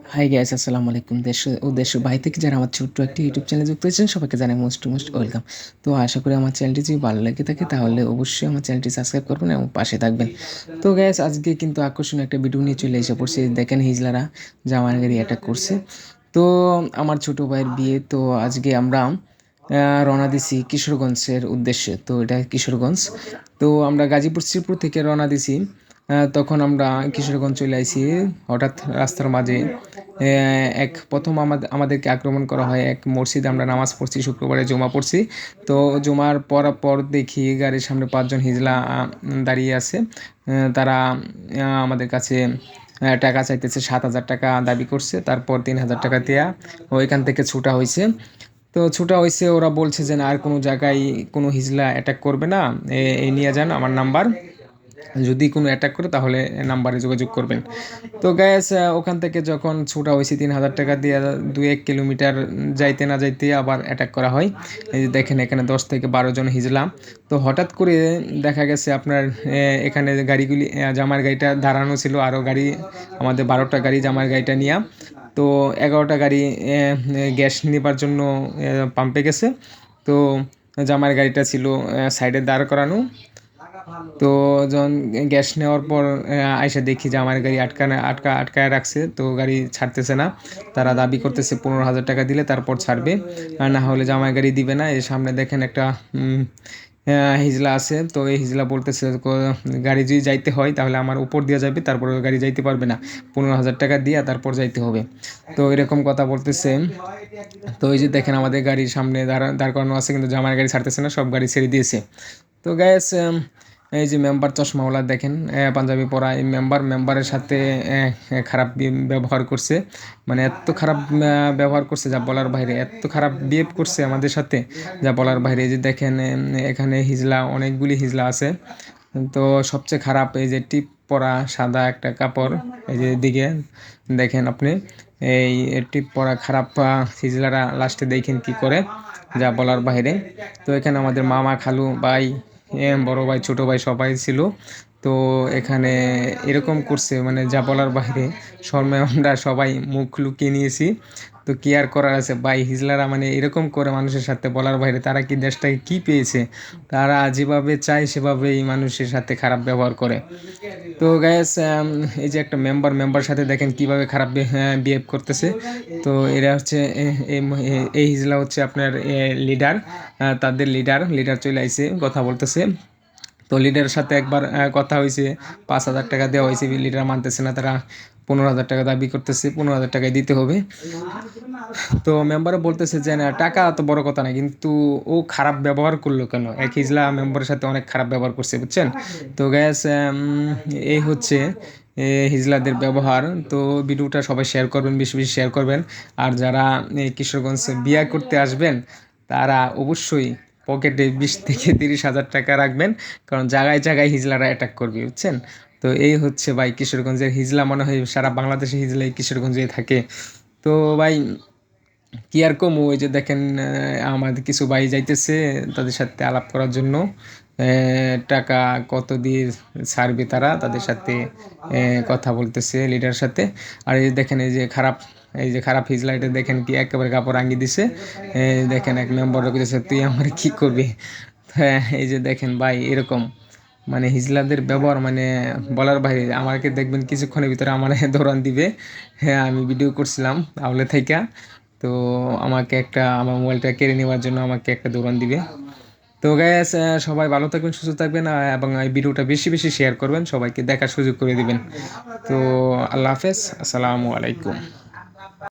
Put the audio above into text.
Hi guys, আসসালামু আলাইকুম। দেশ ও দেশের বাইরে থেকে যারা আমার ছোট্ট একটি ইউটিউব চ্যানেলে যুক্ত হয়েছেন সবাইকে জানাই মোস্ট ওয়েলকাম। তো আশা করি আমার চ্যানেলটি যদি ভালো লেগে থাকে তাহলে অবশ্যই আমার চ্যানেলটি সাবস্ক্রাইব করবেন এবং পাশে থাকবেন। তো গাইস, আজকে কিন্তু আকর্ষণীয় একটা ভিডিও নিয়ে চলে এসে পড়ছি। দেখেন হিজলারা জামার গাড়ি অ্যাটাক করছে। তো আমার ছোট ভাইয়ের বিয়ে, তো আজকে আমরা রওনা দিছি কিশোরগঞ্জের উদ্দেশ্যে। তো এটা কিশোরগঞ্জ। তো আমরা গাজীপুর শ্রীপুর থেকে রওনা দিছি। তখন আমরা কিশোরগঞ্জ চলে আইছি। হঠাৎ রাস্তার মাঝে প্রথম আমাদেরকে আক্রমণ করা হয় এক মসজিদে। আমরা নামাজ পড়ছি, শুক্রবারে জুমা পড়ছি। তো জুমার পরার পর দেখি গাড়ির সামনে 5 জন হিজলা দাঁড়িয়ে আছে। তারা আমাদের কাছে টাকা চাইতেছে। 7,000 টাকা দাবি করছে। তারপর 3,000 টাকা দেয়া ওইখান থেকে ছুটা হয়েছে। তো ছুটা হয়েছে, ওরা বলছে যে না, আর কোনো জায়গায় কোনো হিজলা অ্যাটাক করবে না। এই নিয়ে যান আমার নাম্বার, যদি কোনো অ্যাটাক করে তাহলে নাম্বারে যোগাযোগ করবেন। তো গ্যাস ওখান থেকে যখন ছোটা হয়েছে 3,000 টাকা দিয়ে 2-1 কিলোমিটার যাইতে না যাইতে আবার অ্যাটাক করা হয়। এই যে দেখেন এখানে 10 থেকে 12 জন হিজলাম। তো হঠাৎ করে দেখা গেছে আপনার এখানে গাড়িগুলি, জামার গাড়িটা দাঁড়ানো ছিল, আরও গাড়ি আমাদের 12টা গাড়ি জামার গাড়িটা নিয়ে। তো 11টা গাড়ি গ্যাস নেবার জন্য পাম্পে গেছে। তো জামার গাড়িটা ছিল সাইডে দাঁড় করানো। তো যখন গ্যাস নেওয়ার পর আইসা দেখি যে আমার গাড়ি আটকায় রাখছে। তো গাড়ি ছাড়তেছে না। তারা দাবি করতেছে 15,000 টাকা দিলে তারপর ছাড়বে, আর না হলে জামাই গাড়ি দিবে না। এর সামনে দেখেন একটা হিজলা আছে। তো এই হিজলা বলতেছে গাড়ি যদি যাইতে হয় তাহলে আমার উপর দিয়ে যাবে, তারপর গাড়ি যাইতে পারবে না, 15,000 টাকা দিয়ে তারপর যাইতে হবে। তো এরকম কথা বলতেছে। তো এই যে দেখেন আমাদের গাড়ির সামনে দাঁড় করানো আছে, কিন্তু জামাই গাড়ি ছাড়তেছে না, সব গাড়ি ছেড়ে দিয়েছে। তো গ্যাস এই যে মেম্বার চশমাওয়ালা দেখেন, পাঞ্জাবি পরা এই মেম্বারের সাথে খারাপ ব্যবহার করছে। মানে এত খারাপ ব্যবহার করছে যা বলার বাইরে, এত খারাপ বিহেভ করছে আমাদের সাথে যা বলার বাইরে। এই যে দেখেন এখানে হিজলা, অনেকগুলি হিজলা আছে। তো সবচেয়ে খারাপ এই যে টিপ পরা সাদা একটা কাপড়, এই যে দিকে দেখেন আপনি, এই টিপ পরা খারাপ হিজলারা লাস্টে দেখেন কি করে, যা বলার বাইরে। তো এখানে আমাদের মামা, খালু, ভাই, বড় ভাই, ছোট ভাই সবাই ছিল। তো এখানে এরকম করছে মানে যা বলার বাইরে। শর্মে আমরা সবাই মুখ লুকিয়ে নিয়েছি। তো কি আর করার আছে ভাই, হিজলারা মানে এরকম করে মানুষের সাথে বলার বাইরে। তারা কি দেশটাকে কি পেয়েছে? তারা যেভাবে চায় সেভাবেই মানুষের সাথে খারাপ ব্যবহার করে। তো গ্যাস এই যে একটা মেম্বার সাথে দেখেন কিভাবে খারাপ বিহেভ করতেছে। তো এরা হচ্ছে এই হিজলা হচ্ছে আপনার লিডার, তাদের লিডার চলে আইছে, কথা বলতেছে। তো লিডারের সাথে একবার কথা হয়েছে, 5,000 টাকা দেওয়া হয়েছে, লিডার মানতেছে না, তারা 15,000 টাকা দাবি করতেছে, 15,000 টাকায় দিতে হবে। তো মেম্বারও বলতেছে যে না, টাকা তো বড় কথা না, কিন্তু ও খারাপ ব্যবহার করলো কেন? এক হিজলা মেম্বারের সাথে অনেক খারাপ ব্যবহার করছে, বুঝছেন? তো গ্যাস এই হচ্ছে হিজলাদের ব্যবহার। তো ভিডিওটা সবাই শেয়ার করবেন, বেশি বেশি শেয়ার করবেন। আর যারা কিশোরগঞ্জে বিয়ে করতে আসবেন তারা অবশ্যই পকেটে 20 থেকে 30 হাজার টাকা রাখবেন, কারণ জায়গায় জায়গায় হিজলারা অ্যাটাক করবে, বুঝছেন? তো এই হচ্ছে ভাই কিশোরগঞ্জের হিজলা। মনে হয় সারা বাংলাদেশে হিজলা এই কিশোরগঞ্জে থাকে। তো ভাই কি আর কম, ওই যে দেখেন আমাদের কিছু ভাই যাইতেছে তাদের সাথে আলাপ করার জন্য। টাকা কত দিয়ে ছাড়বে তারা, তাদের সাথে কথা বলতেছে লিডার সাথে। আর এই যে দেখেন এই যে খারাপ হিজলা, এটা দেখেন কি একেবারে কাপড় আঙ্গি দিছে। দেখেন এক মেম্বার রেখেছে, তুই আমার কি করবি? হ্যাঁ, এই যে দেখেন ভাই এরকম মানে হিজলাদের ব্যবহার মানে বলার বাইরে। আমাকে দেখবেন কিছুক্ষণের ভিতরে আমার দৌড়ান দিবে। হ্যাঁ, আমি ভিডিও করছিলাম আউলে থাইকা। তো আমার মোবাইলটা কেড়ে নেওয়ার জন্য আমাকে একটা দৌড়ান দিবে। তো গ্যাস সবাই ভালো থাকবেন, সুস্থ থাকবেন, এবং এই ভিডিওটা বেশি বেশি শেয়ার করবেন, সবাইকে দেখার সুযোগ করে দিবেন। তো আল্লাহ হাফেজ, আসসালামু আলাইকুম।